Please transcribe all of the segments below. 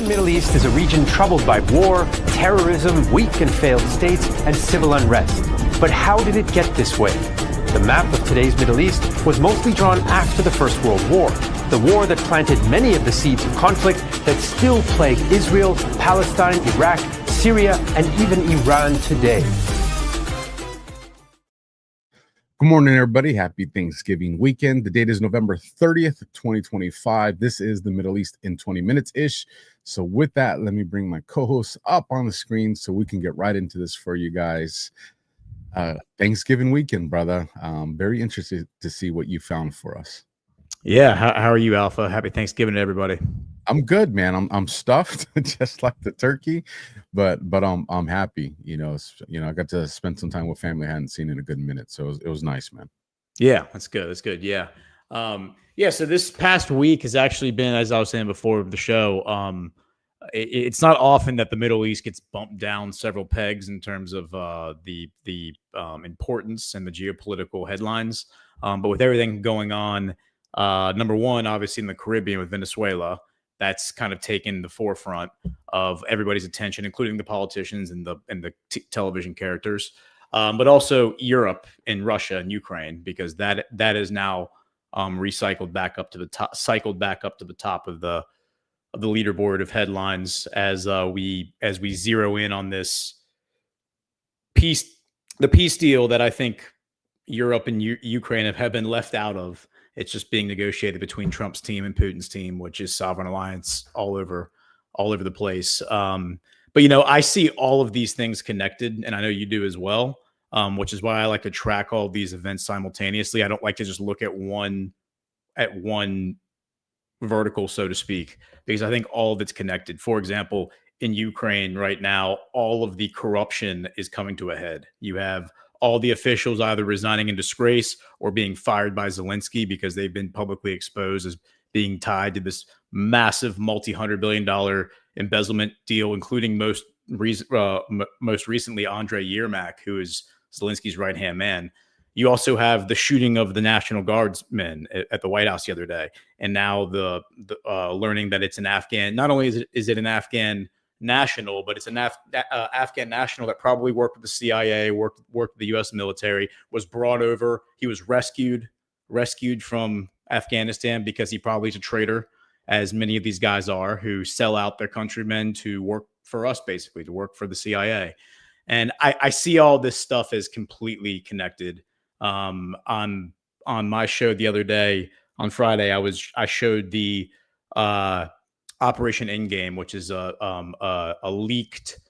modern Middle East is a region troubled by war, terrorism, weak and failed states, and civil unrest. But how did it get this way? The map of today's Middle East was mostly drawn after the First World War, the war that planted many of the seeds of conflict that still plague Israel, Palestine, Iraq, Syria, and even Iran today. Good morning, everybody. Happy Thanksgiving weekend. The date is November 30th, 2025. This is the Middle East in 20 minutes-ish. So with that, let me bring my co-hosts up on the screen so we can get right into this for you guys. Thanksgiving weekend, brother. Very interested to see what you found for us. Yeah, how are you, Alpha? Happy Thanksgiving to everybody. I'm good, man. I'm stuffed, just like the turkey, but I'm happy. I got to spend some time with family I hadn't seen in a good minute, so it was nice, man. Yeah, that's good. That's good. Yeah, So this past week has actually been, as I was saying before the show, it's not often that the Middle East gets bumped down several pegs in terms of the importance and the geopolitical headlines. But with everything going on, number one, obviously in the Caribbean with Venezuela, that's kind of taken the forefront of everybody's attention, including the politicians and the television characters, but also Europe and Russia and Ukraine, because that is now cycled back up to the top of the leaderboard of headlines as we zero in on this the peace deal that I think Europe and Ukraine have been left out of. It's just being negotiated between Trump's team and Putin's team, which is Sovereign Alliance all over the place. But I see all of these things connected, and I know you do as well, which is why I like to track all these events simultaneously. I don't like to just look at one vertical, so to speak, because I think all of it's connected. For example, in Ukraine right now, all of the corruption is coming to a head. You have all the officials either resigning in disgrace or being fired by Zelensky because they've been publicly exposed as being tied to this massive multi-$100 billion embezzlement deal, including most recently Andrei Yermak, who is Zelensky's right-hand man. You also have the shooting of the National Guardsmen at the White House the other day, and now the learning that it's an Afghan. Not only is it an Afghan national, but it's an Afghan national that probably worked with the CIA, worked with the U.S. military, was brought over. He was rescued from Afghanistan because he probably is a traitor, as many of these guys are, who sell out their countrymen to work for us, basically, to work for the CIA. And I see all this stuff as completely connected. On my show the other day, on Friday, I showed the Operation Endgame, which is a leaked,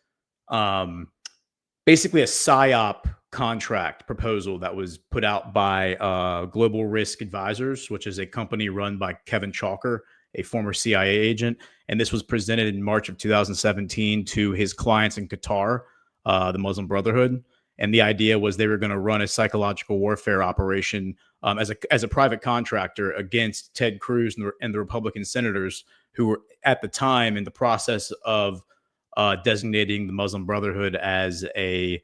basically a PSYOP contract proposal that was put out by Global Risk Advisors, which is a company run by Kevin Chalker, a former CIA agent. And this was presented in March of 2017 to his clients in Qatar, the Muslim Brotherhood. And the idea was they were going to run a psychological warfare operation as a private contractor against Ted Cruz and the Republican senators who were at the time in the process of designating the Muslim Brotherhood as a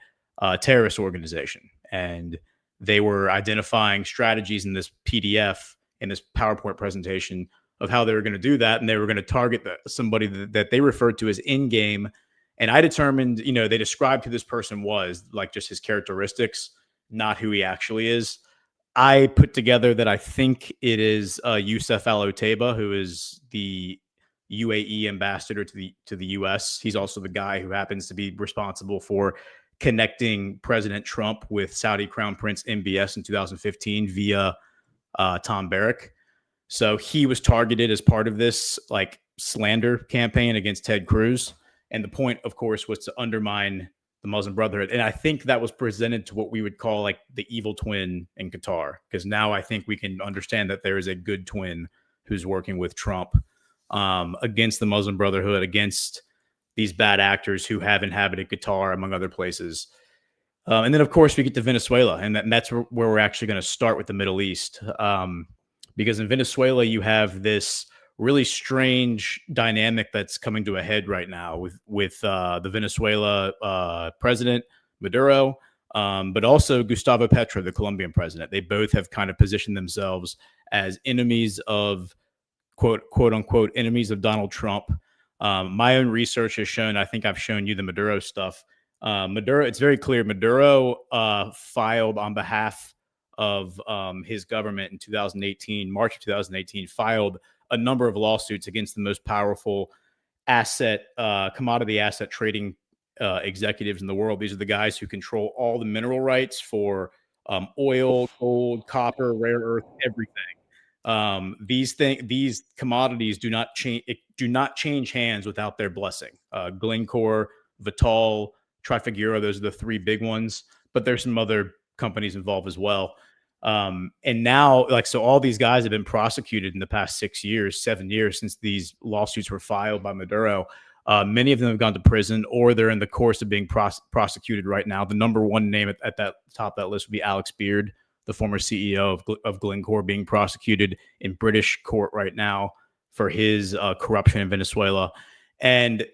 terrorist organization. And they were identifying strategies in this PDF, in this PowerPoint presentation, of how they were going to do that. And they were going to target somebody that they referred to as in-game. And I determined, they described who this person was, like just his characteristics, not who he actually is. I put together that I think it is Youssef Al-Otaiba, who is the UAE ambassador to the U.S. He's also the guy who happens to be responsible for connecting President Trump with Saudi Crown Prince MBS in 2015 via Tom Barrack. So he was targeted as part of this slander campaign against Ted Cruz. And the point, of course, was to undermine the Muslim Brotherhood. And I think that was presented to what we would call the evil twin in Qatar, because now I think we can understand that there is a good twin who's working with Trump against the Muslim Brotherhood, against these bad actors who have inhabited Qatar, among other places. And then, of course, we get to Venezuela, and that's where we're actually going to start with the Middle East. Because in Venezuela, you have this really strange dynamic that's coming to a head right now with the Venezuela president, Maduro, but also Gustavo Petro, the Colombian president. They both have kind of positioned themselves as enemies of, quote unquote, enemies of Donald Trump. My own research has shown, I think I've shown you the Maduro stuff. Maduro, it's very clear. Maduro filed on behalf of his government in 2018, March of 2018, filed a number of lawsuits against the most powerful commodity asset trading executives in the world. These are the guys who control all the mineral rights for oil, gold, copper, rare earth, everything. These commodities do not change hands without their blessing. Glencore, Vitol, Trafigura, those are the three big ones, but there's some other companies involved as well. And now, so all these guys have been prosecuted in the past 7 years since these lawsuits were filed by Maduro. Many of them have gone to prison, or they're in the course of being prosecuted right now. The number one name at that top of that list would be Alex Beard, the former CEO of Glencore, being prosecuted in British court right now for his corruption in Venezuela. And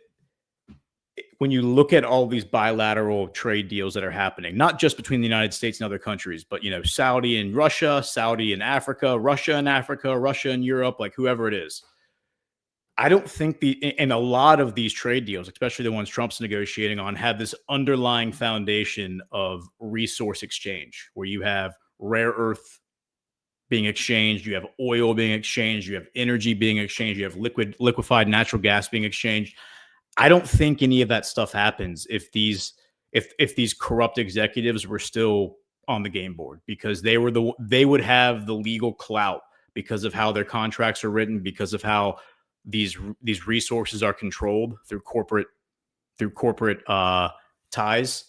when you look at all these bilateral trade deals that are happening, not just between the United States and other countries, but, Saudi and Russia, Saudi and Africa, Russia and Europe, like whoever it is. I don't think and a lot of these trade deals, especially the ones Trump's negotiating on, have this underlying foundation of resource exchange, where you have rare earth being exchanged, you have oil being exchanged, you have energy being exchanged, you have liquefied natural gas being exchanged. I don't think any of that stuff happens if these corrupt executives were still on the game board, because they would have the legal clout because of how their contracts are written, because of how these resources are controlled through corporate ties.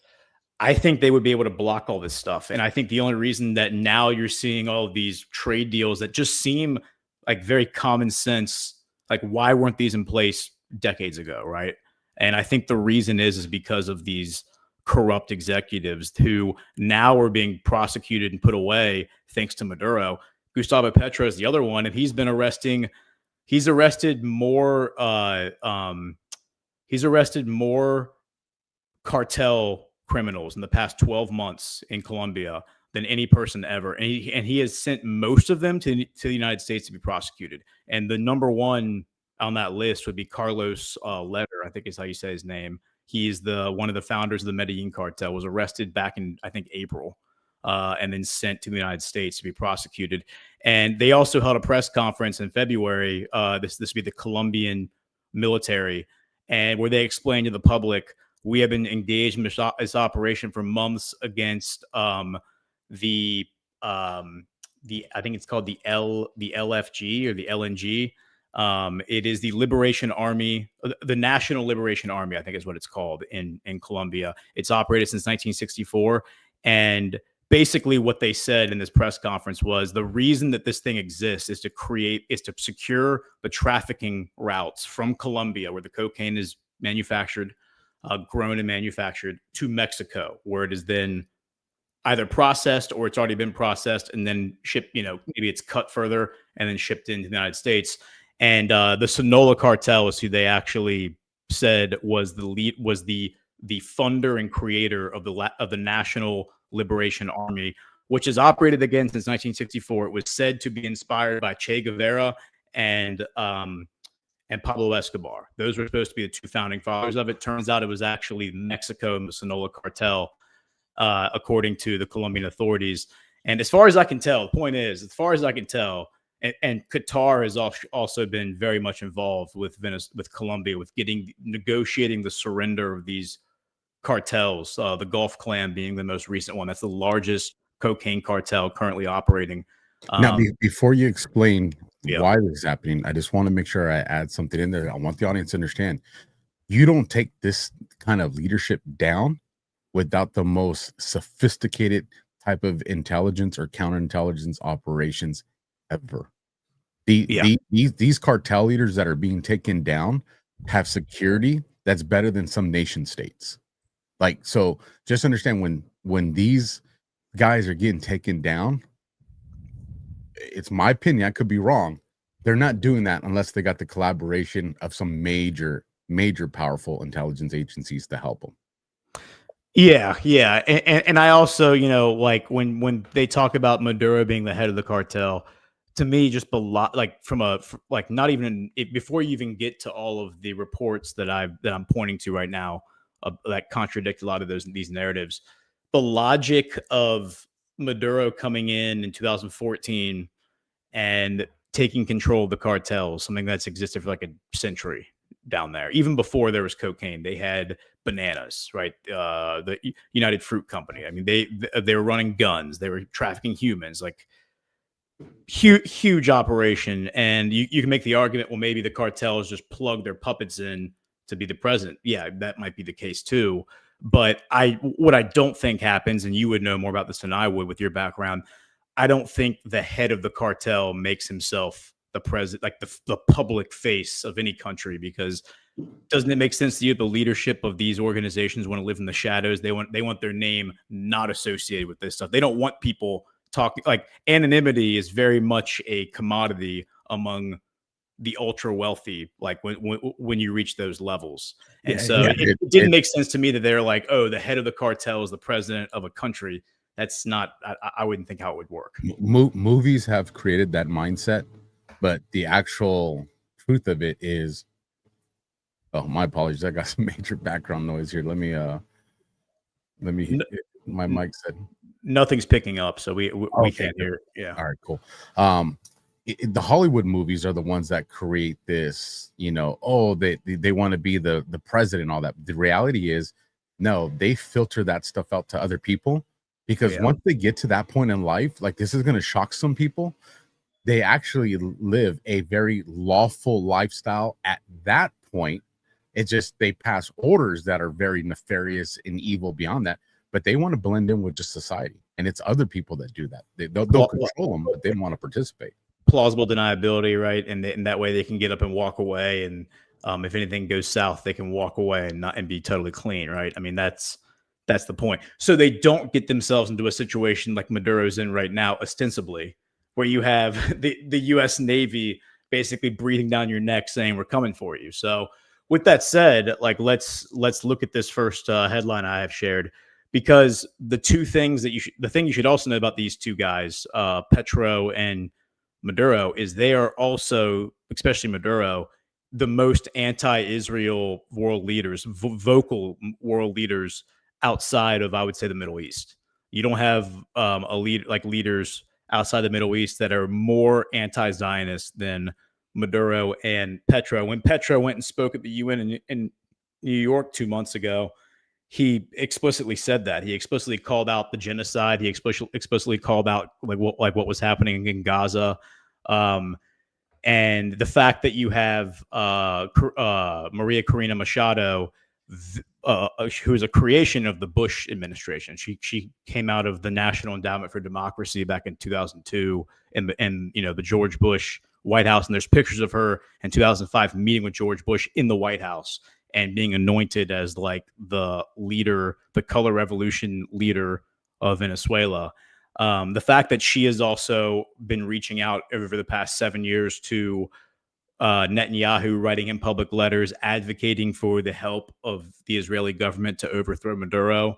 I think they would be able to block all this stuff. And I think the only reason that now you're seeing all of these trade deals that just seem like very common sense, like why weren't these in place decades ago, right? And I think the reason is because of these corrupt executives who now are being prosecuted and put away thanks to Maduro. Gustavo Petro is the other one, and he's arrested more cartel criminals in the past 12 months in Colombia than any person ever. And he has sent most of them to the United States to be prosecuted. And the number one on that list would be Carlos Leder, I think is how you say his name. He's one of the founders of the Medellin cartel, was arrested back in, I think, April, and then sent to the United States to be prosecuted. And they also held a press conference in February. This would be the Colombian military, and where they explained to the public, we have been engaged in this operation for months against I think it's called the LFG or the LNG. It is the Liberation Army, the National Liberation Army, I think is what it's called in Colombia. It's operated since 1964. And basically what they said in this press conference was the reason that this thing exists is to secure the trafficking routes from Colombia, where the cocaine is manufactured, grown and manufactured, to Mexico, where it is then either processed or it's already been processed and then shipped, maybe it's cut further and then shipped into the United States. And the Sinaloa cartel is who they actually said was the funder and creator of the National Liberation Army, which has operated again since 1964. It was said to be inspired by Che Guevara and Pablo Escobar. Those were supposed to be the two founding fathers of it. Turns out it was actually Mexico and the Sinaloa cartel, according to the Colombian authorities. And as far as I can tell, the point is, as far as I can tell, and Qatar has also been very much involved with Colombia, with negotiating the surrender of these cartels, the Gulf Clan being the most recent one. That's the largest cocaine cartel currently operating. Now, before you explain why this is happening, I just want to make sure I add something in there. I want the audience to understand. You don't take this kind of leadership down without the most sophisticated type of intelligence or counterintelligence operations ever. These cartel leaders that are being taken down have security that's better than some nation states. Like, so just understand when these guys are getting taken down, it's my opinion, I could be wrong, they're not doing that unless they got the collaboration of some major powerful intelligence agencies to help them. Yeah. And I also, like when they talk about Maduro being the head of the cartel, to me, just like like not even before you even get to all of the reports that I'm pointing to right now that contradict a lot of these narratives, the logic of Maduro coming in 2014 and taking control of the cartels, something that's existed for like a century down there. Even before there was cocaine, they had bananas, right? The United Fruit Company. I mean, they were running guns, they were trafficking humans, like huge operation. And you can make the argument, well, maybe the cartels just plug their puppets in to be the president. Yeah, that might be the case too. But what I don't think happens, and you would know more about this than I would with your background, I don't think the head of the cartel makes himself the president, like the public face of any country, because doesn't it make sense to you? The leadership of these organizations want to live in the shadows. They want their name not associated with this stuff. They don't want people talking. Like, anonymity is very much a commodity among the ultra wealthy, like when you reach those levels. And it didn't make sense to me that they're like, oh, the head of the cartel is the president of a country. That's not, I wouldn't think how it would work. Movies have created that mindset, but the actual truth of it is, oh, my apologies, I got some major background noise here. Let me my mic said nothing's picking up, so we can't hear. Yeah. All right, cool. The Hollywood movies are the ones that create this, oh, they want to be the president and all that. The reality is, no, they filter that stuff out to other people, because once they get to that point in life, like, this is going to shock some people, they actually live a very lawful lifestyle at that point. It's just they pass orders that are very nefarious and evil beyond that, but they want to blend in with just society, and it's other people that do that. They'll control them, but they don't want to participate. Plausible deniability, right? And that way they can get up and walk away, and if anything goes south, they can walk away and be totally clean, right? I mean, that's the point. So they don't get themselves into a situation like Maduro's in right now, ostensibly, where you have the U.S. Navy basically breathing down your neck saying, we're coming for you. So with that said, like, let's look at this first headline I have shared, because the thing you should also know about these two guys, Petro and Maduro, is they are also, especially Maduro, the most anti-Israel world leaders, vocal world leaders outside of, I would say, the Middle East. You don't have leaders outside the Middle East that are more anti-Zionist than Maduro and Petro. When Petro went and spoke at the UN in New York 2 months ago, he explicitly said that. He explicitly called out the genocide. He explicitly called out what was happening in Gaza, and the fact that you have Maria Corina Machado, who is a creation of the Bush administration. She came out of the National Endowment for Democracy back in 2002, and the George Bush White House. And there's pictures of her in 2005 meeting with George Bush in the White House and being anointed as like the leader, the color revolution leader of Venezuela. The fact that she has also been reaching out over the past 7 years to Netanyahu, writing him public letters, advocating for the help of the Israeli government to overthrow Maduro.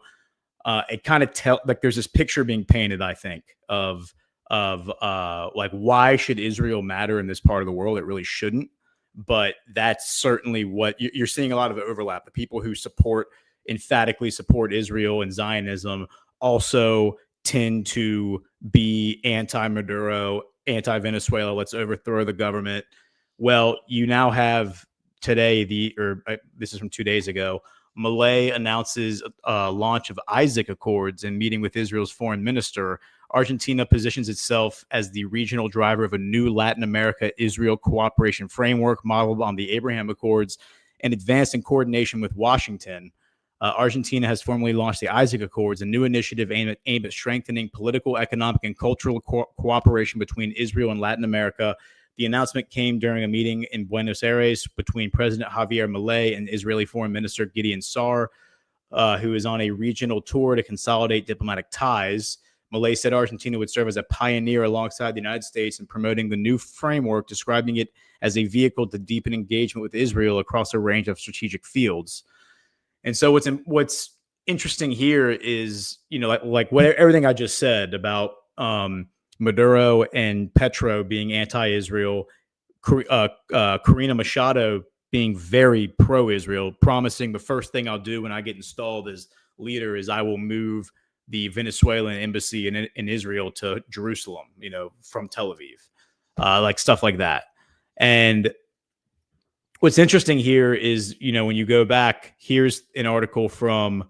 It kind of like there's this picture being painted, I think, of like, why should Israel matter in this part of the world? It really shouldn't. But that's certainly what you're seeing, a lot of overlap. The people who emphatically support Israel and Zionism also tend to be anti-Maduro, anti-Venezuela. Let's overthrow the government. Well, you now have today, this is from 2 days ago, Malay announces a launch of Isaac Accords in meeting with Israel's foreign minister. Argentina positions itself as the regional driver of a new Latin America-Israel cooperation framework modeled on the Abraham Accords and advanced in coordination with Washington. Argentina has formally launched the Isaac Accords, a new initiative aimed at strengthening political, economic, and cultural cooperation between Israel and Latin America. The announcement came during a meeting in Buenos Aires between President Javier Milei and Israeli Foreign Minister Gideon Sa'ar, who is on a regional tour to consolidate diplomatic ties. Milei said Argentina would serve as a pioneer alongside the United States in promoting the new framework, describing it as a vehicle to deepen engagement with Israel across a range of strategic fields. And so what's interesting here is, like everything I just said about Maduro and Petro being anti-Israel, Corina Machado being very pro-Israel, promising the first thing I'll do when I get installed as leader is I will move the Venezuelan embassy in Israel to Jerusalem, from Tel Aviv, like stuff like that. And what's interesting here is, when you go back, here's an article from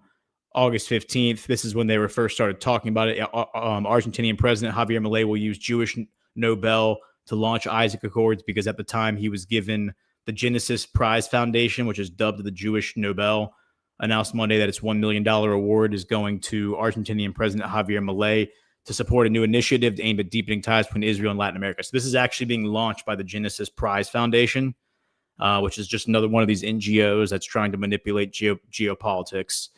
August 15th. This is when they were first started talking about it. Argentinian President Javier Milei will use Jewish Nobel to launch Isaac Accords because at the time he was given the Genesis Prize Foundation, which is dubbed the Jewish Nobel, announced Monday that its $1 million award is going to Argentinian President Javier Milei to support a new initiative aimed at deepening ties between Israel and Latin America. So this is actually being launched by the Genesis Prize Foundation, which is just another one of these NGOs that's trying to manipulate geopolitics.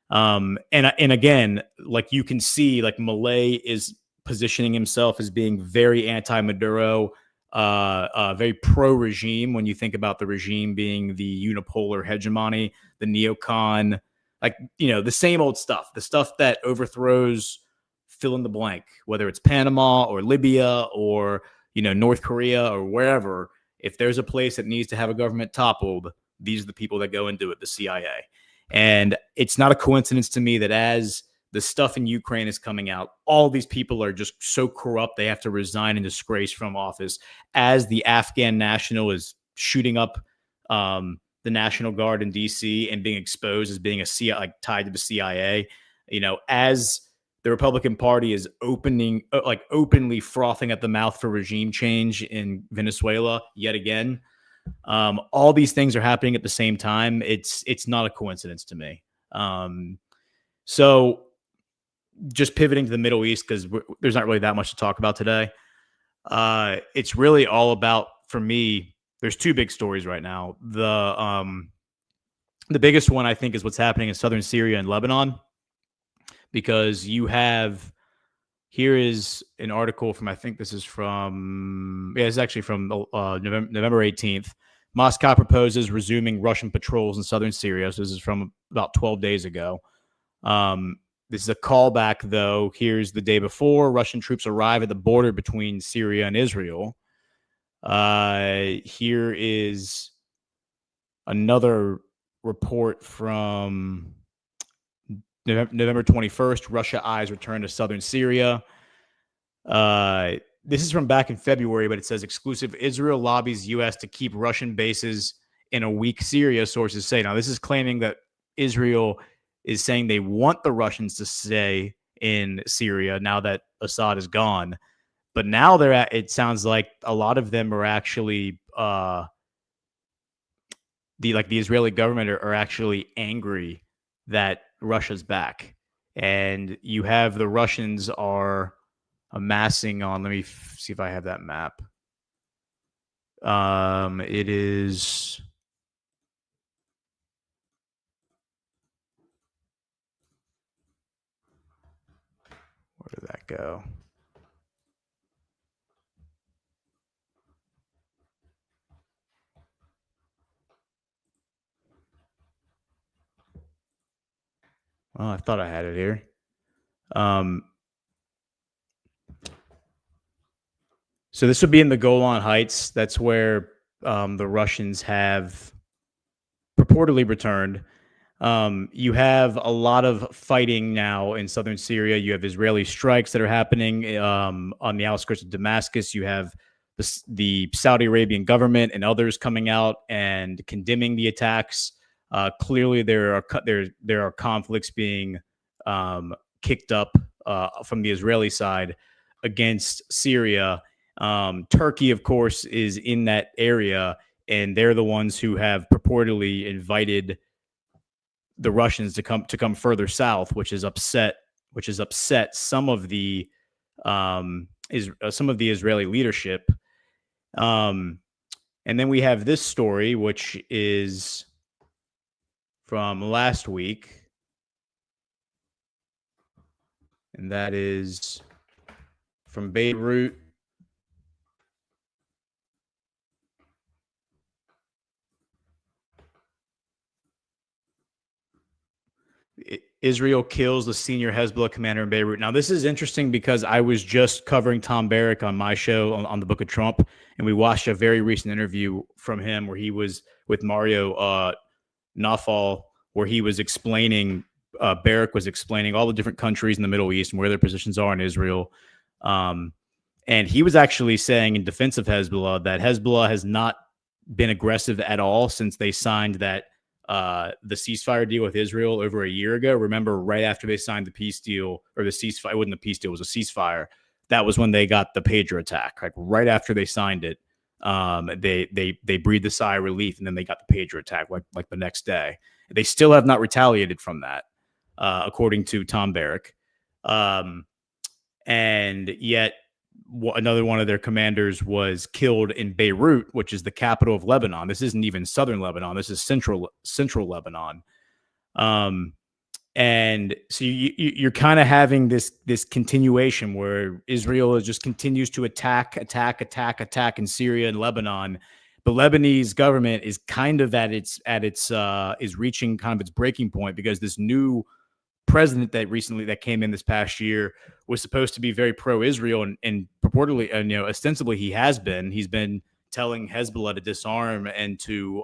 And again, like you can see, like Milei is positioning himself as being very anti-Maduro, very pro-regime. When you think about the regime being the unipolar hegemony, the neocon, like, the same old stuff, the stuff that overthrows fill in the blank, whether it's Panama or Libya or, North Korea or wherever. If there's a place that needs to have a government toppled, these are the people that go and do it, the CIA. And it's not a coincidence to me that as the stuff in Ukraine is coming out, all these people are just so corrupt they have to resign and disgrace from office. As the Afghan national is shooting up the National Guard in D.C. and being exposed as being tied to the CIA, as the Republican Party is openly frothing at the mouth for regime change in Venezuela yet again. All these things are happening at the same time. It's not a coincidence to me. So just pivoting to the Middle East, because there's not really that much to talk about today. It's really all about, for me, there's two big stories right now. The biggest one, I think, is what's happening in southern Syria and Lebanon, because here is an article from, I think this is from, it's actually from November 18th. Moscow proposes resuming Russian patrols in southern Syria. So this is from about 12 days ago. This is a callback, though. Here's the day before. Russian troops arrive at the border between Syria and Israel. Here is another report from November 21st. Russia eyes return to southern Syria. This is from back in February, but it says exclusive: Israel lobbies U.S. to keep Russian bases in a weak Syria, sources say. Now, this is claiming that Israel is saying they want the Russians to stay in Syria now that Assad is gone. But now it sounds like a lot of them are actually, the Israeli government are actually angry that Russia's back. And you have the Russians are amassing on, let me see if I have that map. It is, where did that go? Well, I thought I had it here. So this would be in the Golan Heights. That's where the Russians have purportedly returned. You have a lot of fighting now in southern Syria. You have Israeli strikes that are happening on the outskirts of Damascus. You have the Saudi Arabian government and others coming out and condemning the attacks. Clearly, there are conflicts being kicked up from the Israeli side against Syria. Turkey, of course, is in that area, and they're the ones who have purportedly invited the Russians to come further south, which has upset some of the Israeli leadership. And then we have this story, which is from last week, and that is from Beirut. Israel kills the senior Hezbollah commander in Beirut. Now, this is interesting because I was just covering Tom Barrack on my show on the Book of Trump, and we watched a very recent interview from him where he was with Mario Nawfal, where he was explaining, Barrack was explaining all the different countries in the Middle East and where their positions are in Israel. And he was actually saying in defense of Hezbollah that Hezbollah has not been aggressive at all since they signed that the ceasefire deal with Israel over a year ago. Remember, right after they signed the peace deal, or the ceasefire, it wasn't a peace deal, it was a ceasefire. That was when they got the pager attack. Like right after they signed it, they breathed a sigh of relief, and then they got the pager attack like the next day. They still have not retaliated from that, according to Tom Barrack. And yet another one of their commanders was killed in Beirut, which is the capital of Lebanon. This isn't even southern Lebanon. This is central Lebanon. And so you're kind of having this continuation where Israel just continues to attack in Syria and Lebanon. The Lebanese government is kind of is reaching kind of its breaking point, because this new president that came in this past year was supposed to be very pro-Israel, and purportedly, ostensibly he's been telling Hezbollah to disarm and to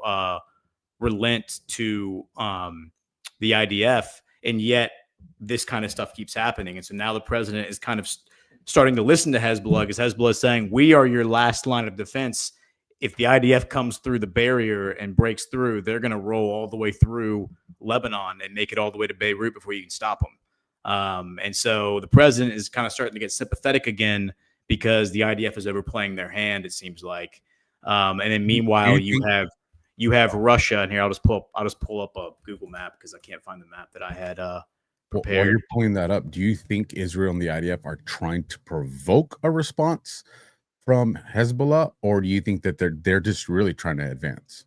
relent to the IDF, and yet this kind of stuff keeps happening. And so now the president is kind of starting to listen to Hezbollah, because Hezbollah is saying, we are your last line of defense. If the IDF comes through the barrier and breaks through, they're going to roll all the way through Lebanon and make it all the way to Beirut before you can stop them. And so the president is kind of starting to get sympathetic again, because the IDF is overplaying their hand, it seems like. And then meanwhile, you have Russia, and here I'll just pull up a Google map because I can't find the map that I had prepared. While you're pulling that up, do you think Israel and the IDF are trying to provoke a response from Hezbollah, or do you think that they're just really trying to advance?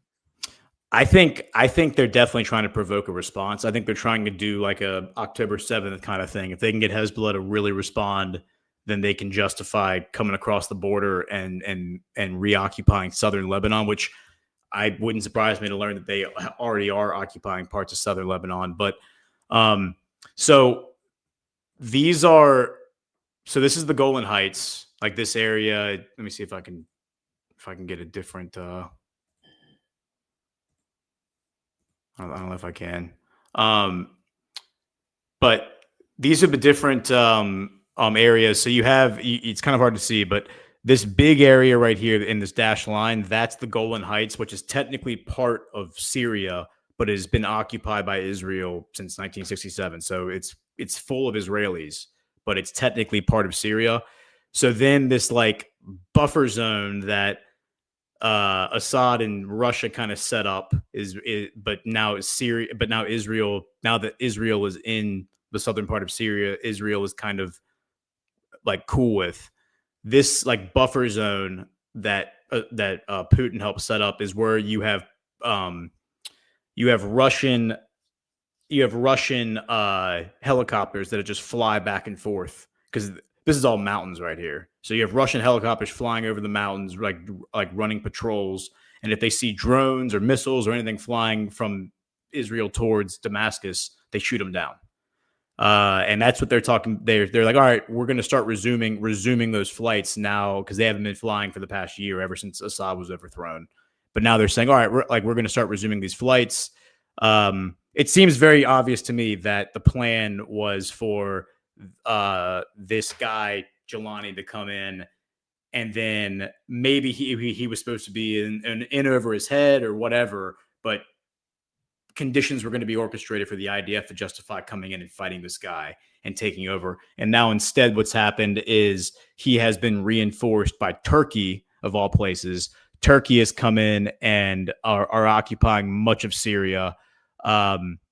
I think they're definitely trying to provoke a response. I think they're trying to do like a October 7th kind of thing. If they can get Hezbollah to really respond, then they can justify coming across the border and reoccupying southern Lebanon, which I wouldn't surprise me to learn that they already are occupying parts of southern Lebanon. But so this is the Golan Heights. Like this area, let me see if I can get a different. I don't know if I can. But these are the different areas. So you have, it's kind of hard to see, but this big area right here in this dashed line, that's the Golan Heights, which is technically part of Syria, but has been occupied by Israel since 1967. So it's full of Israelis, but it's technically part of Syria. So then this like buffer zone that Assad and Russia kind of set up but now Israel, now that Israel is in the southern part of Syria, Israel is kind of like cool with this like buffer zone that Putin helped set up, is where you have Russian helicopters that just fly back and forth, because this is all mountains right here. So you have Russian helicopters flying over the mountains, like running patrols. And if they see drones or missiles or anything flying from Israel towards Damascus, they shoot them down. And that's what they're talking. They're like, all right, we're going to start resuming those flights now, because they haven't been flying for the past year, ever since Assad was overthrown. But now they're saying, all right, we're going to start resuming these flights. It seems very obvious to me that the plan was for this guy Jelani to come in, and then maybe he was supposed to be in over his head or whatever, but conditions were going to be orchestrated for the IDF to justify coming in and fighting this guy and taking over. And now instead what's happened is he has been reinforced by Turkey, of all places. Turkey has come in and are occupying much of Syria.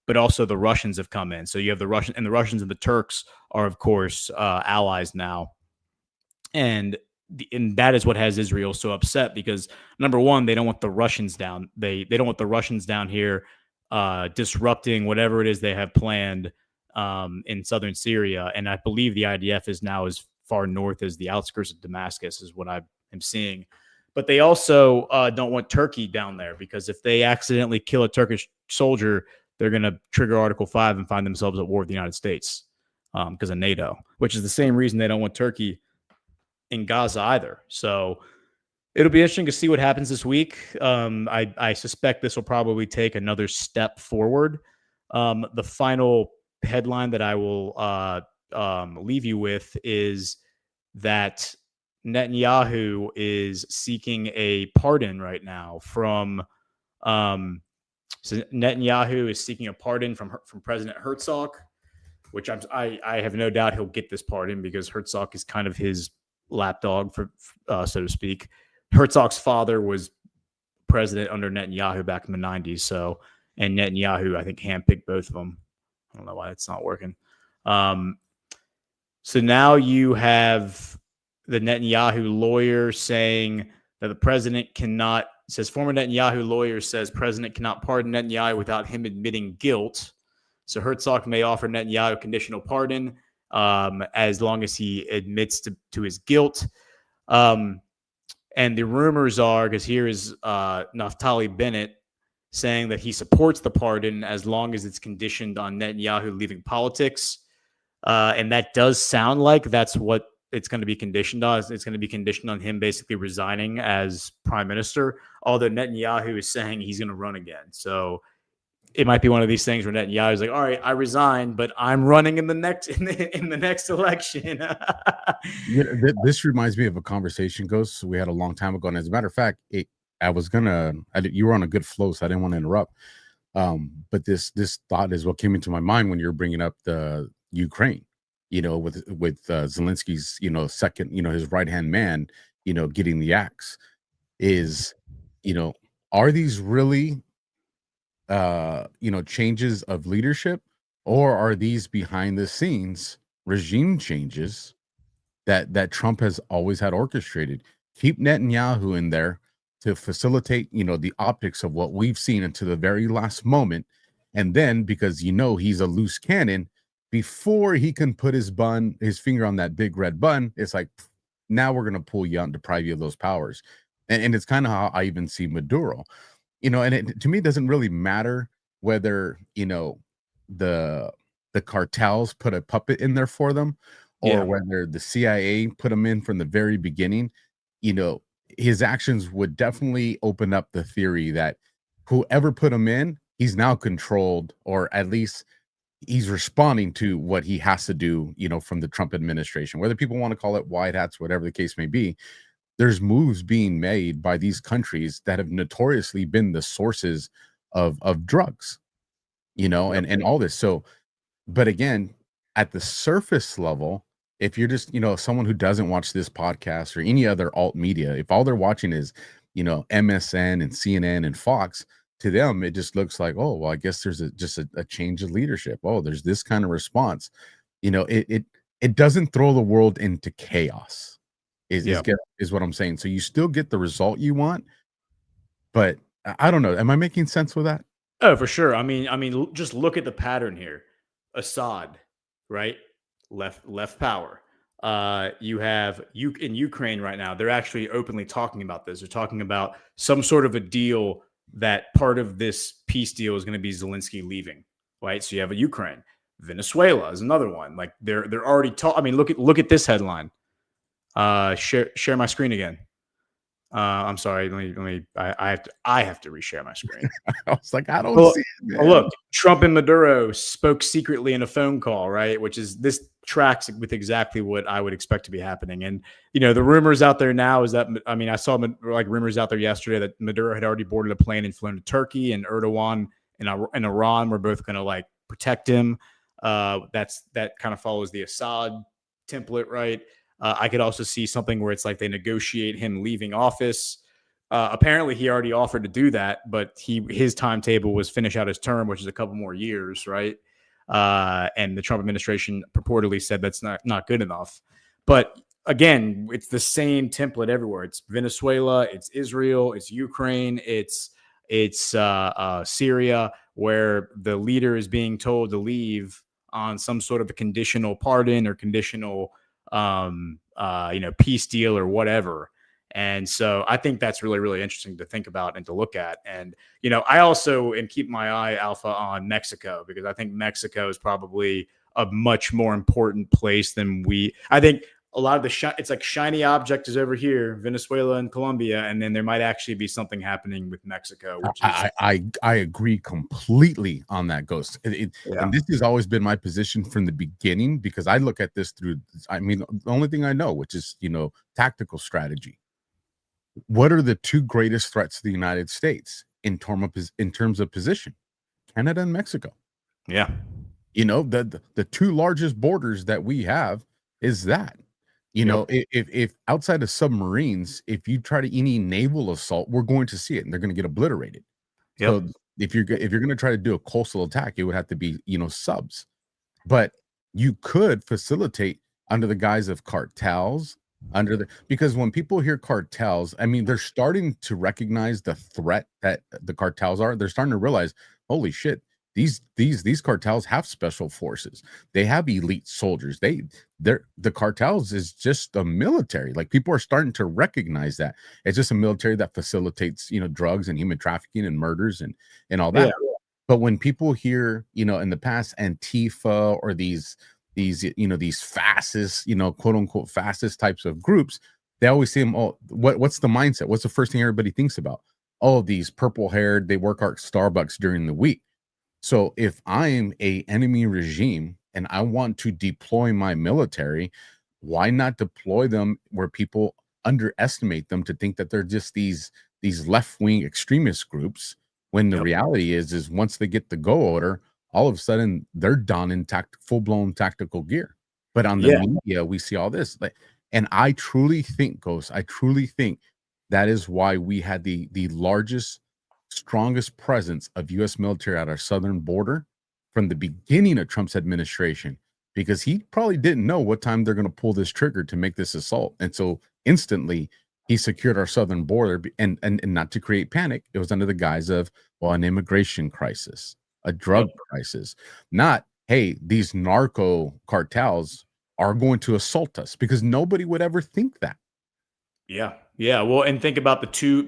But also the Russians have come in. So you have the Russians and the Turks are, of course, allies now. And that is what has Israel so upset, because number one, they don't want the Russians down. They don't want the Russians down here disrupting whatever it is they have planned in southern Syria. And I believe the IDF is now as far north as the outskirts of Damascus, is what I am seeing. But they also don't want Turkey down there, because if they accidentally kill a Turkish soldier, they're going to trigger Article 5 and find themselves at war with the United States because of NATO, which is the same reason they don't want Turkey in Gaza either. So it'll be interesting to see what happens this week. I suspect this will probably take another step forward. The final headline that I will leave you with is that Netanyahu is seeking a pardon right now from so Netanyahu is seeking a pardon from President Herzog, which I have no doubt he'll get this pardon because Herzog is kind of his lapdog, for so to speak. Herzog's father was president under Netanyahu back in the 90s. So, and Netanyahu, I think, handpicked both of them. I don't know why it's not working. So now you have the Netanyahu lawyer saying that the president cannot, says former Netanyahu lawyer says president cannot pardon Netanyahu without him admitting guilt. So Herzog may offer Netanyahu a conditional pardon as long as he admits to his guilt. And the rumors are, because here is Naftali Bennett saying that he supports the pardon as long as it's conditioned on Netanyahu leaving politics. And that does sound like that's what it's going to be conditioned on. It's going to be conditioned on him basically resigning as prime minister, although Netanyahu is saying he's going to run again. So it might be one of these things where Netanyahu is like, all right, I resign, but I'm running in the next election. This reminds me of a conversation, Ghost, we had a long time ago. And as a matter of fact, you were on a good flow, so I didn't want to interrupt. But this thought is what came into my mind when you were bringing up the Ukraine, with Zelensky's, second, his right-hand man, getting the axe is, are these really, changes of leadership, or are these behind the scenes regime changes that Trump has always had orchestrated? Keep Netanyahu in there to facilitate, the optics of what we've seen until the very last moment. And then because, he's a loose cannon, before he can put his finger on that big red button, it's like, now we're going to pull you out and deprive you of those powers. And it's kind of how I even see Maduro, and to me, it doesn't really matter whether, the cartels put a puppet in there for them, or whether the CIA put him in from the very beginning. His actions would definitely open up the theory that whoever put him in, he's now controlled, or at least he's responding to what he has to do, from the Trump administration, whether people want to call it white hats, whatever the case may be. There's moves being made by these countries that have notoriously been the sources of drugs, and all this. So, but again, at the surface level, if you're just, someone who doesn't watch this podcast or any other alt media, if all they're watching is, MSN and CNN and Fox, to them, it just looks like, oh, well, I guess there's just a change of leadership. Oh, there's this kind of response. It doesn't throw the world into chaos, is what I'm saying. So you still get the result you want, but I don't know. Am I making sense with that? Oh, for sure. I mean, just look at the pattern here. Assad, right? Left power. You have in Ukraine right now, they're actually openly talking about this. They're talking about some sort of a deal that part of this peace deal is going to be Zelensky leaving, right? So you have a Ukraine. Venezuela is another one. Like they're already talking. I mean, look at this headline. Share my screen again. I'm sorry. Let me. I have to reshare my screen. I was like, I don't see it, man. Look, Trump and Maduro spoke secretly in a phone call, right? Which is, this tracks with exactly what I would expect to be happening. And the rumors out there now is that, I saw like rumors out there yesterday that Maduro had already boarded a plane and flown to Turkey, and Erdogan and Iran were both going to like protect him. That kind of follows the Assad template, right? I could also see something where it's like they negotiate him leaving office. Apparently, he already offered to do that, but his timetable was finish out his term, which is a couple more years, right? And the Trump administration purportedly said that's not good enough. But again, it's the same template everywhere. It's Venezuela, it's Israel, it's Ukraine, it's Syria, where the leader is being told to leave on some sort of a conditional pardon or conditional peace deal or whatever. And so I think that's really, really interesting to think about and to look at. And, you know, I also am keep my eye, Alpha, on Mexico, because I think Mexico is probably a much more important place than I think a lot of it's like shiny object is over here, Venezuela and Colombia. And then there might actually be something happening with Mexico, which is. I agree completely on that, Ghost. And this has always been my position from the beginning, because I look at this through, I mean, the only thing I know, which is, you know, tactical strategy. What are the two greatest threats to the United States in terms of position? Canada and Mexico. Yeah. You know, the two largest borders that we have is that. You know, if outside of submarines, if you try to any naval assault, we're going to see it, and they're going to get obliterated. So if you're going to try to do a coastal attack, it would have to be, you know, subs. But you could facilitate under the guise of cartels, because when people hear cartels, I mean, they're starting to recognize the threat that the cartels are. They're starting to realize, holy shit, these cartels have special forces. They have elite soldiers. The cartels is just a military. Like, people are starting to recognize that it's just a military that facilitates, you know, drugs and human trafficking and murders and all that. But when people hear, you know, in the past, Antifa or these you know, these fascist, you know, quote unquote fascist types of groups, they always see them. Oh, what's the mindset? What's the first thing everybody thinks about? Oh, these purple haired, they work at Starbucks during the week. So if I'm a enemy regime and I want to deploy my military, why not deploy them where people underestimate them to think that they're just these left-wing extremist groups, when the reality is once they get the go order, all of a sudden they're donning full-blown tactical gear. But on the media, we see all this. And I truly think, Ghost, that is why we had the largest, strongest presence of U.S. military at our southern border from the beginning of Trump's administration, because he probably didn't know what time they're going to pull this trigger to make this assault. And so instantly he secured our southern border, and not to create panic. It was under the guise of, well, an immigration crisis, a drug crisis, not, hey, these narco cartels are going to assault us, because nobody would ever think that. Yeah. Well, and think about the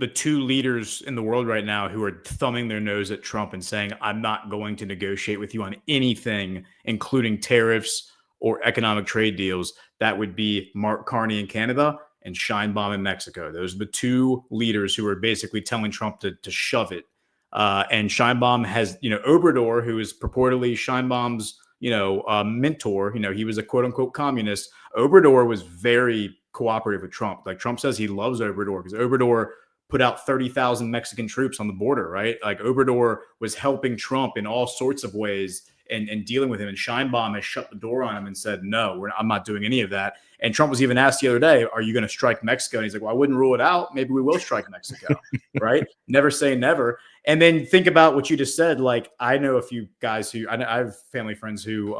two leaders in the world right now who are thumbing their nose at Trump and saying, I'm not going to negotiate with you on anything, including tariffs or economic trade deals. That would be Mark Carney in Canada and Sheinbaum in Mexico. Those are the two leaders who are basically telling Trump to shove it. And Sheinbaum has, you know, Obrador, who is purportedly Scheinbaum's, you know, mentor. You know, he was a quote unquote communist. Obrador was very cooperative with Trump. Like, Trump says he loves Obrador because Obrador put out 30,000 Mexican troops on the border, right? Like, Obrador was helping Trump in all sorts of ways and dealing with him. And Scheinbaum has shut the door on him and said, no, I'm not doing any of that. And Trump was even asked the other day, are you going to strike Mexico? And he's like, well, I wouldn't rule it out. Maybe we will strike Mexico, right? Never say never. And then think about what you just said. Like, I know a few guys I have family friends who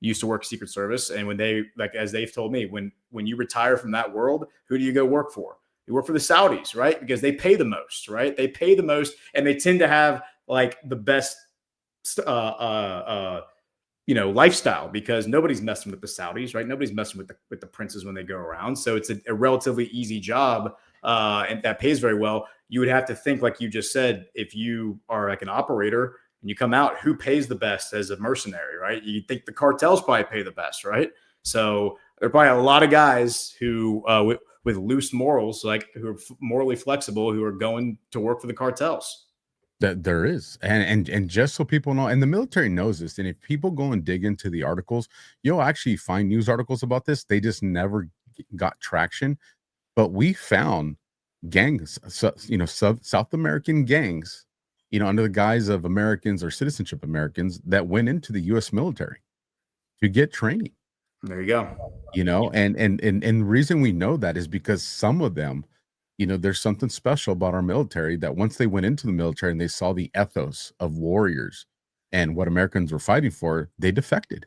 used to work Secret Service. And when they, like, as they've told me, when you retire from that world, who do you go work for? You work for the Saudis, right? Because they pay the most, right? They pay the most, and they tend to have like the best, you know, lifestyle, because nobody's messing with the Saudis, right? Nobody's messing with the princes when they go around. So it's a relatively easy job, and that pays very well. You would have to think, like you just said, if you are like an operator and you come out, who pays the best as a mercenary, right? You think the cartels probably pay the best, right? So there are probably a lot of guys who with loose morals, like, who are morally flexible, who are going to work for the cartels. That there is, and just so people know, and the military knows this, and if people go and dig into the articles, you'll actually find news articles about this. They just never got traction. But we found gangs, you know, South American gangs, you know, under the guise of Americans or citizenship Americans, that went into the U.S. military to get training. There you go. You know, and the reason we know that is because some of them, you know, there's something special about our military, that once they went into the military and they saw the ethos of warriors and what Americans were fighting for, they defected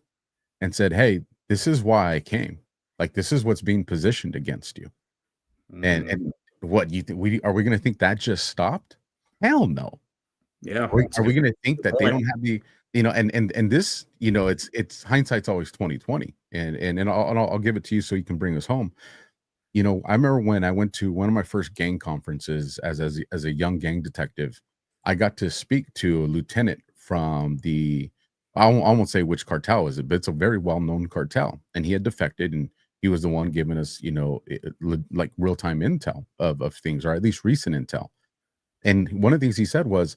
and said, hey, this is why I came. Like, this is what's being positioned against you. And what you think, are we going to think that just stopped? Hell no. Yeah. Are we going to think that they don't have the, you know, and this, you know, it's hindsight's always 2020, and I'll give it to you so you can bring us home. I remember when I went to one of my first gang conferences as a young gang detective, I got to speak to a lieutenant from I won't say which cartel is it, but it's a very well-known cartel, and he had defected, and he was the one giving us, like real-time intel of things, or at least recent intel. And one of the things he said was,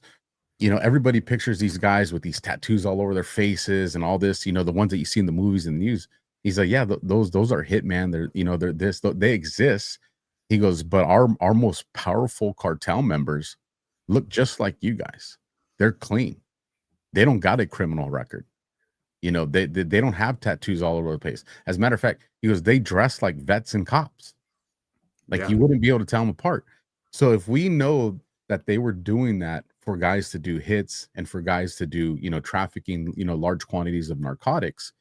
everybody pictures these guys with these tattoos all over their faces and all this, the ones that you see in the movies and the news. He's like, yeah, those are hitman. They exist. He goes, but our most powerful cartel members look just like you guys. They're clean. They don't got a criminal record. They don't have tattoos all over the place. As a matter of fact, he goes, they dress like vets and cops. Like, you wouldn't be able to tell them apart. So if we know that they were doing that for guys to do hits and for guys to do, trafficking, large quantities of narcotics,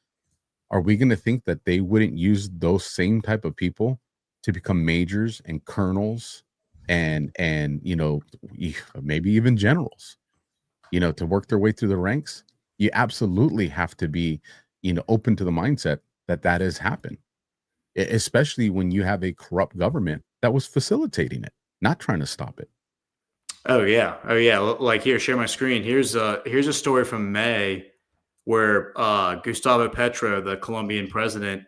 are we going to think that they wouldn't use those same type of people to become majors and colonels and maybe even generals, to work their way through the ranks? You absolutely have to be, open to the mindset that has happened, especially when you have a corrupt government that was facilitating it, not trying to stop it. Oh yeah. Like, here, share my screen. Here's a story from May where Gustavo Petro, the Colombian president,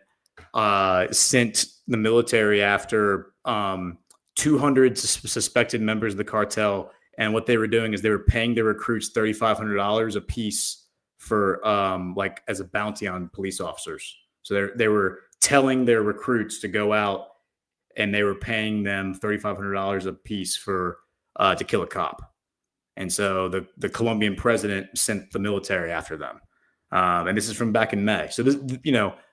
sent the military after 200 suspected members of the cartel. And what they were doing is they were paying their recruits $3,500 a piece for like as a bounty on police officers. So they were telling their recruits to go out, and they were paying them $3,500 a piece for to kill a cop. And so the Colombian president sent the military after them. And this is from back in May. So this,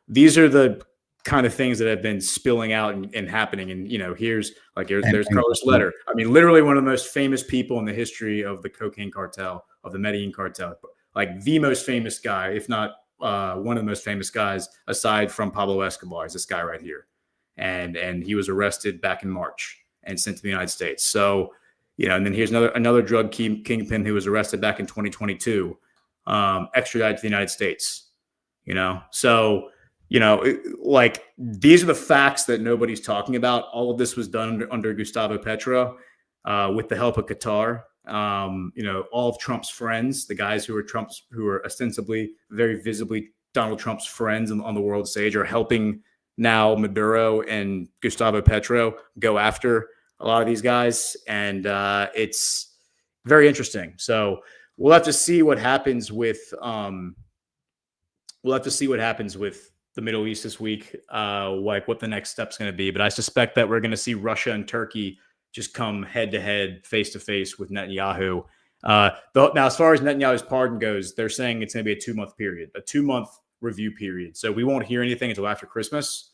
these are the kind of things that have been spilling out and happening. And, there's Carlos Letter. I mean, literally one of the most famous people in the history of the cocaine cartel, of the Medellin cartel, like the most famous guy, if not one of the most famous guys aside from Pablo Escobar, is this guy right here. And he was arrested back in March and sent to the United States. So, and then here's another drug kingpin who was arrested back in 2022, extradited to the United States. So, like, these are the facts that nobody's talking about. All of this was done under Gustavo Petro with the help of Qatar. All of Trump's friends, the guys who are ostensibly very visibly Donald Trump's friends on the world stage, are helping now Maduro and Gustavo Petro go after a lot of these guys. And it's very interesting. So we'll have to see what happens with the Middle East this week, like what the next step's going to be. But I suspect that we're going to see Russia and Turkey just come head to head, face to face with Netanyahu. Now, as far as Netanyahu's pardon goes, they're saying it's going to be a 2-month period, a 2-month review period. So we won't hear anything until after Christmas.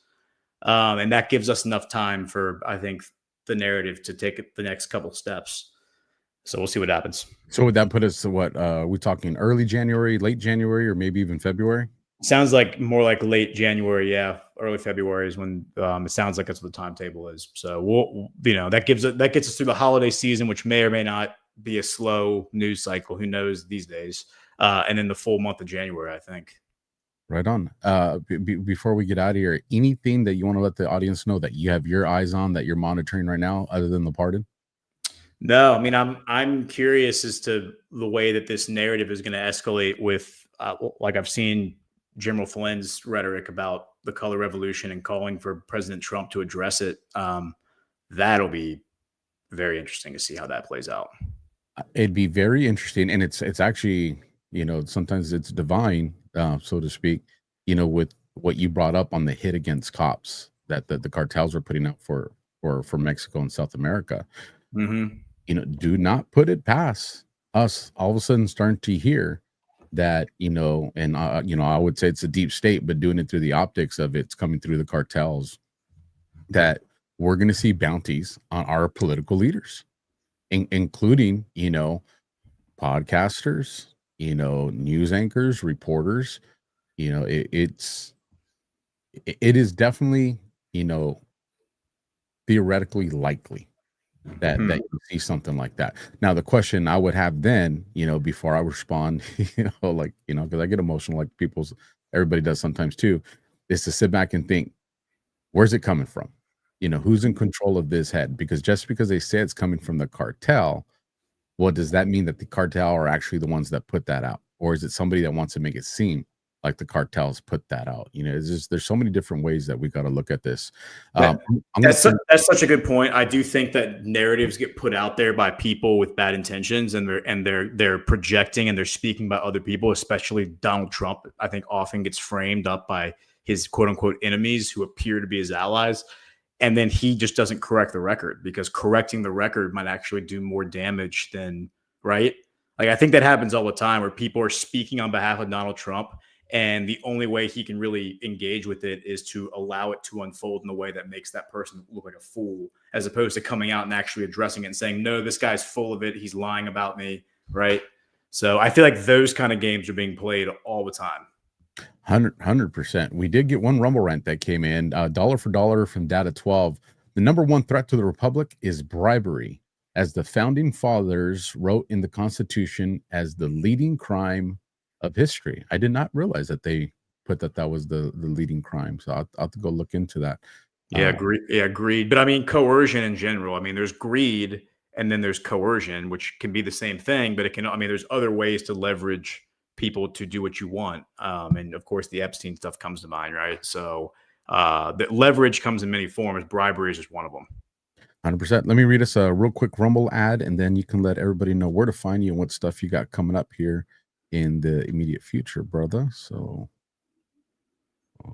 And that gives us enough time for, I think, the narrative to take the next couple steps. So we'll see what happens. So would that put us to what? We're talking early January, late January, or maybe even February? Sounds like more like late January. Yeah. Early February is when it sounds like that's what the timetable is. So that gets us through the holiday season, which may or may not be a slow news cycle. Who knows these days? And then the full month of January, I think. Right on. Before we get out of here, anything that you want to let the audience know that you have your eyes on, that you're monitoring right now, other than the pardon? No, I mean, I'm curious as to the way that this narrative is going to escalate with, like, I've seen General Flynn's rhetoric about the color revolution and calling for President Trump to address it. That'll be very interesting to see how that plays out. It'd be very interesting. And it's actually, sometimes it's divine, so to speak, with what you brought up on the hit against cops that the cartels were putting out for Mexico and South America. Mm-hmm. Do not put it past us all of a sudden starting to hear that, I would say it's a deep state, but doing it through the optics of it's coming through the cartels, that we're going to see bounties on our political leaders, including, podcasters, news anchors, reporters. It is definitely, theoretically likely that you see something like that. Now, the question I would have then, before I respond, because I get emotional, like everybody does sometimes too, is to sit back and think, where's it coming from? You know, who's in control of this head? Because just because they say it's coming from the cartel, well, does that mean that the cartel are actually the ones that put that out? Or is it somebody that wants to make it seem like the cartels put that out? You know, it's just, there's so many different ways that we got to look at this. That's such a good point. I do think that narratives get put out there by people with bad intentions, and they're projecting and they're speaking about other people, especially Donald Trump. I think often gets framed up by his quote unquote enemies who appear to be his allies. And then he just doesn't correct the record, because correcting the record might actually do more damage than, right? Like, I think that happens all the time where people are speaking on behalf of Donald Trump, and the only way he can really engage with it is to allow it to unfold in a way that makes that person look like a fool, as opposed to coming out and actually addressing it and saying, no, this guy's full of it. He's lying about me, right? So I feel like those kind of games are being played all the time. 100%. We did get one Rumble rant that came in, dollar for dollar from Data 12. The number one threat to the Republic is bribery, as the founding fathers wrote in the Constitution as the leading crime of history. I did not realize that they put that was the leading crime. So I'll have to go look into that. Yeah, agreed. But I mean, coercion in general. I mean, there's greed and then there's coercion, which can be the same thing, but it can, I mean, there's other ways to leverage people to do what you want. And of course, the Epstein stuff comes to mind, right? So the leverage comes in many forms. Bribery is just one of them. 100%. Let me read us a real quick Rumble ad, and then you can let everybody know where to find you and what stuff you got coming up here in the immediate future, brother. So I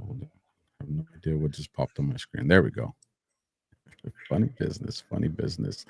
have no idea what just popped on my screen. There we go. Funny business.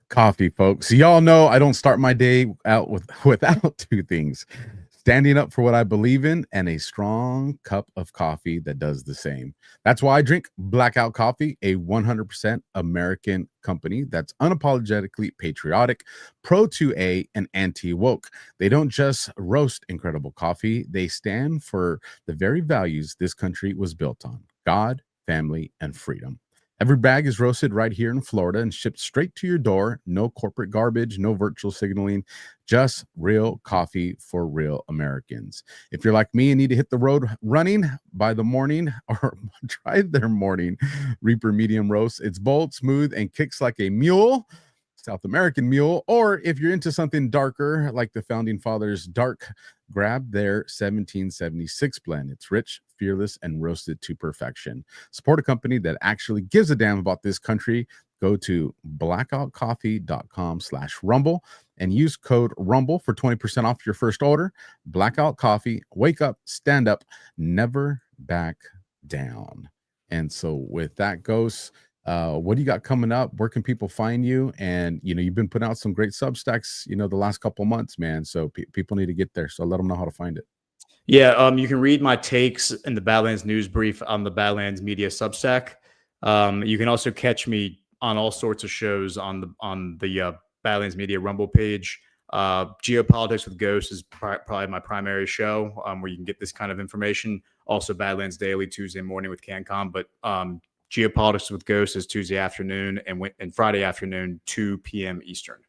Coffee, folks. Y'all know I don't start my day out without two things: standing up for what I believe in and a strong cup of coffee that does the same. That's why I drink Blackout Coffee, a 100% American company that's unapologetically patriotic, pro-2A, and anti-woke. They don't just roast incredible coffee. They stand for the very values this country was built on: God, family, and freedom. Every bag is roasted right here in Florida and shipped straight to your door. No corporate garbage, no virtual signaling, just real coffee for real Americans. If you're like me and need to hit the road running by the morning, or try their morning Reaper Medium Roast. It's bold, smooth, and kicks like a mule, South American mule. Or if you're into something darker, like the Founding Fathers Dark, grab their 1776 blend. It's rich, fearless, and roasted to perfection. Support a company that actually gives a damn about this country. Go to blackoutcoffee.com/rumble and use code rumble for 20% off your first order. Blackout Coffee, wake up, stand up, never back down. And so with that goes, what do you got coming up? Where can people find you? And you've been putting out some great Substacks the last couple of months, man. So people need to get there, so let them know how to find it. Yeah, you can read my takes in the Badlands News Brief on the Badlands Media Substack. You can also catch me on all sorts of shows on the Badlands Media Rumble page. Geopolitics with Ghosts is probably my primary show, where you can get this kind of information. Also, Badlands Daily Tuesday morning with CanCom, but Geopolitics with Ghosts is Tuesday afternoon and Friday afternoon, 2 p.m. Eastern.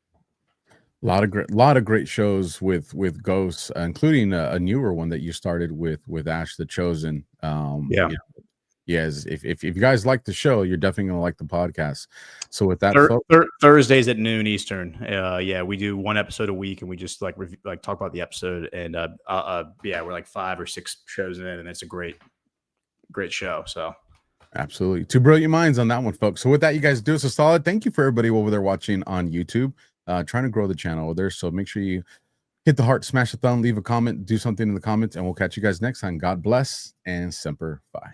A lot of great shows with Ghosts, including a newer one that you started with Ash the Chosen. Yes, if you guys like the show, you're definitely gonna like the podcast. So with that, Thursdays at noon Eastern. We do one episode a week, and we just talk about the episode. And we're like 5 or 6 shows in, and it's a great show. So. Absolutely. Two brilliant minds on that one, folks. So with that, you guys do us a solid. Thank you for everybody over there watching on YouTube. Trying to grow the channel over there. So make sure you hit the heart, smash the thumb, leave a comment, do something in the comments, and we'll catch you guys next time. God bless and Semper Fi.